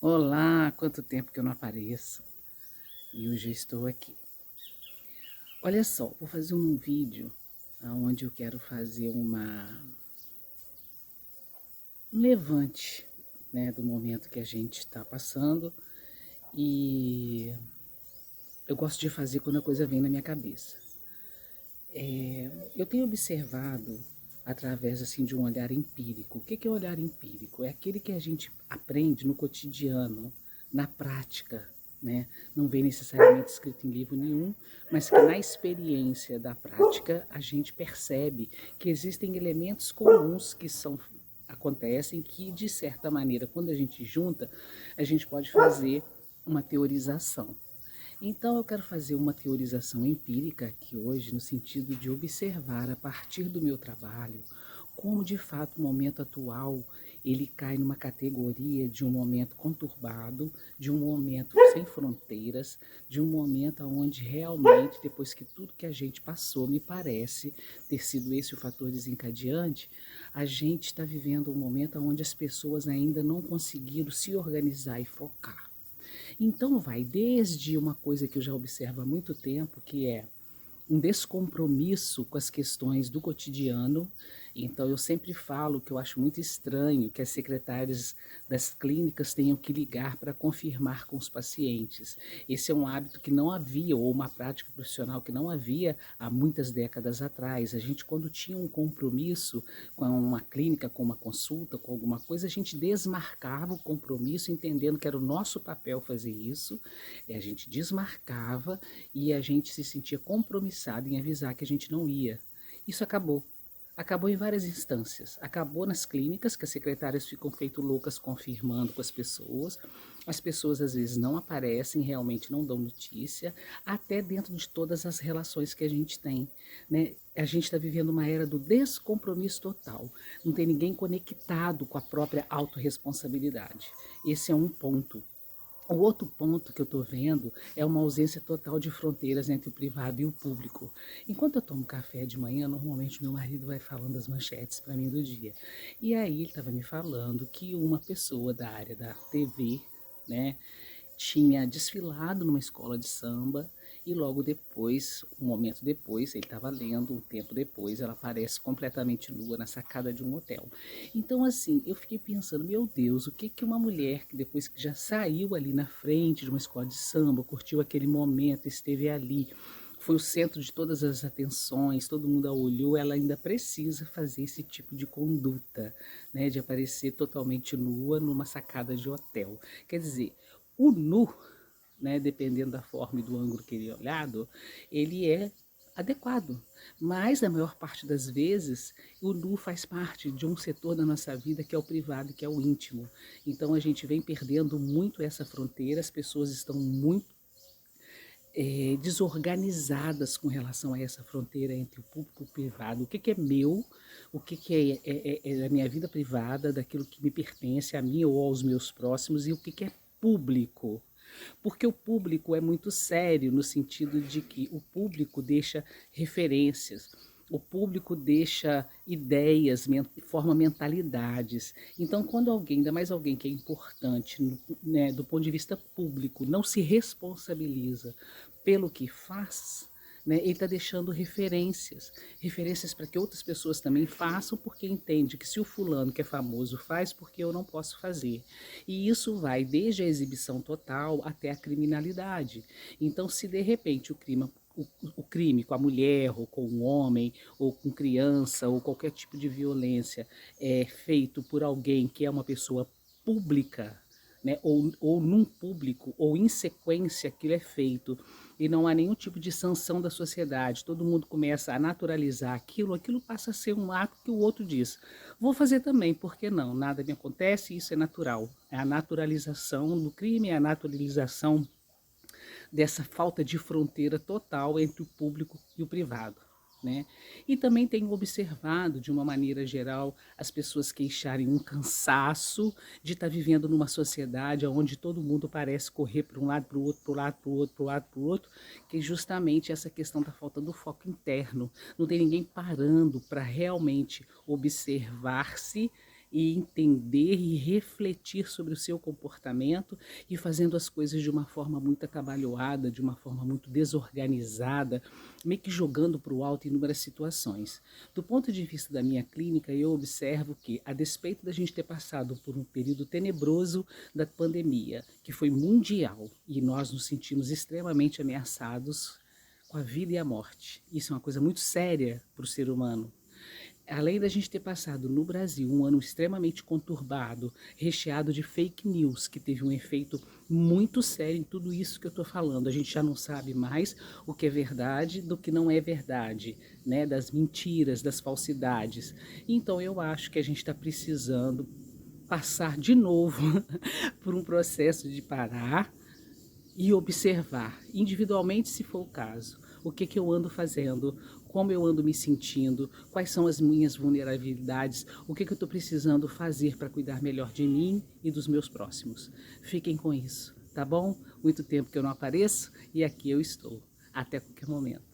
Olá, quanto tempo que eu não apareço e hoje eu estou aqui. Olha só, vou fazer um vídeo onde eu quero fazer um levante, né, do momento que a gente está passando e eu gosto de fazer quando a coisa vem na minha cabeça. Eu tenho observado através assim de um olhar empírico. O que é olhar empírico? É aquele que a gente aprende no cotidiano, na prática, né? Não vem necessariamente escrito em livro nenhum, mas que na experiência da prática a gente percebe que existem elementos comuns que acontecem que de certa maneira quando a gente junta a gente pode fazer uma teorização. Então, eu quero fazer uma teorização empírica aqui hoje, no sentido de observar, a partir do meu trabalho, como de fato o momento atual ele cai numa categoria de um momento conturbado, de um momento sem fronteiras, de um momento onde realmente, depois que tudo que a gente passou, me parece ter sido esse o fator desencadeante, a gente está vivendo um momento onde as pessoas ainda não conseguiram se organizar e focar. Então vai desde uma coisa que eu já observo há muito tempo, que é um descompromisso com as questões do cotidiano. Então eu sempre falo que eu acho muito estranho que as secretárias das clínicas tenham que ligar para confirmar com os pacientes. Esse é um hábito que não havia, ou uma prática profissional que não havia há muitas décadas atrás. A gente, quando tinha um compromisso com uma clínica, com uma consulta, com alguma coisa, a gente desmarcava o compromisso, entendendo que era o nosso papel fazer isso, e a gente desmarcava e a gente se sentia compromissado em avisar que a gente não ia. Isso acabou. Acabou em várias instâncias. Acabou nas clínicas, que as secretárias ficam feito loucas confirmando com as pessoas às vezes não aparecem, realmente não dão notícia, até dentro de todas as relações que a gente tem, né? A gente está vivendo uma era do descompromisso total. Não tem ninguém conectado com a própria autorresponsabilidade. Esse é um ponto. O outro ponto que eu estou vendo é uma ausência total de fronteiras entre o privado e o público. Enquanto eu tomo café de manhã, normalmente meu marido vai falando as manchetes para mim do dia. E aí ele estava me falando que uma pessoa da área da TV, né, tinha desfilado numa escola de samba e logo depois, um momento depois, ele estava lendo, um tempo depois, ela aparece completamente nua na sacada de um hotel. Então, assim, eu fiquei pensando, meu Deus, o que que uma mulher que depois que já saiu ali na frente de uma escola de samba, curtiu aquele momento, esteve ali, foi o centro de todas as atenções, todo mundo a olhou, ela ainda precisa fazer esse tipo de conduta, né, de aparecer totalmente nua numa sacada de hotel. Quer dizer, o nu, né, dependendo da forma e do ângulo que ele é olhado, ele é adequado. Mas, na maior parte das vezes, o nu faz parte de um setor da nossa vida que é o privado, que é o íntimo. Então, a gente vem perdendo muito essa fronteira, as pessoas estão muito desorganizadas com relação a essa fronteira entre o público e o privado. O que, que é meu, o que, que é da minha vida privada, daquilo que me pertence a mim ou aos meus próximos, e o que, que é público. Porque o público é muito sério no sentido de que o público deixa referências, o público deixa ideias, forma mentalidades. Então, quando alguém, ainda mais alguém que é importante, né, do ponto de vista público, não se responsabiliza pelo que faz, né, ele está deixando referências, referências para que outras pessoas também façam, porque entende que se o fulano que é famoso faz, porque eu não posso fazer. E isso vai desde a exibição total até a criminalidade. Então, se de repente o crime com a mulher, ou com o homem, ou com criança, ou qualquer tipo de violência é feito por alguém que é uma pessoa pública, né, ou num público, ou em sequência aquilo é feito, e não há nenhum tipo de sanção da sociedade, todo mundo começa a naturalizar aquilo, aquilo passa a ser um ato que o outro diz, vou fazer também, por que não? Nada me acontece, isso é natural. É a naturalização do crime, é a naturalização dessa falta de fronteira total entre o público e o privado. Né? E também tenho observado, de uma maneira geral, as pessoas queixarem um cansaço de estar vivendo numa sociedade onde todo mundo parece correr para um lado, para o outro, para o lado, para o outro, para o lado, para o outro, que é justamente essa questão da falta do foco interno. Não tem ninguém parando para realmente observar-se e entender e refletir sobre o seu comportamento e fazendo as coisas de uma forma muito atabalhoada, de uma forma muito desorganizada, meio que jogando para o alto em inúmeras situações. Do ponto de vista da minha clínica, eu observo que, a despeito da gente ter passado por um período tenebroso da pandemia, que foi mundial, e nós nos sentimos extremamente ameaçados com a vida e a morte. Isso é uma coisa muito séria para o ser humano. Além da gente ter passado no Brasil um ano extremamente conturbado, recheado de fake news, que teve um efeito muito sério em tudo isso que eu estou falando. A gente já não sabe mais o que é verdade do que não é verdade, né? Das mentiras, das falsidades. Então eu acho que a gente está precisando passar de novo por um processo de parar e observar individualmente, se for o caso, o que eu ando fazendo, como eu ando me sentindo, quais são as minhas vulnerabilidades, o que eu estou precisando fazer para cuidar melhor de mim e dos meus próximos. Fiquem com isso, tá bom? Muito tempo que eu não apareço e aqui eu estou. Até qualquer momento.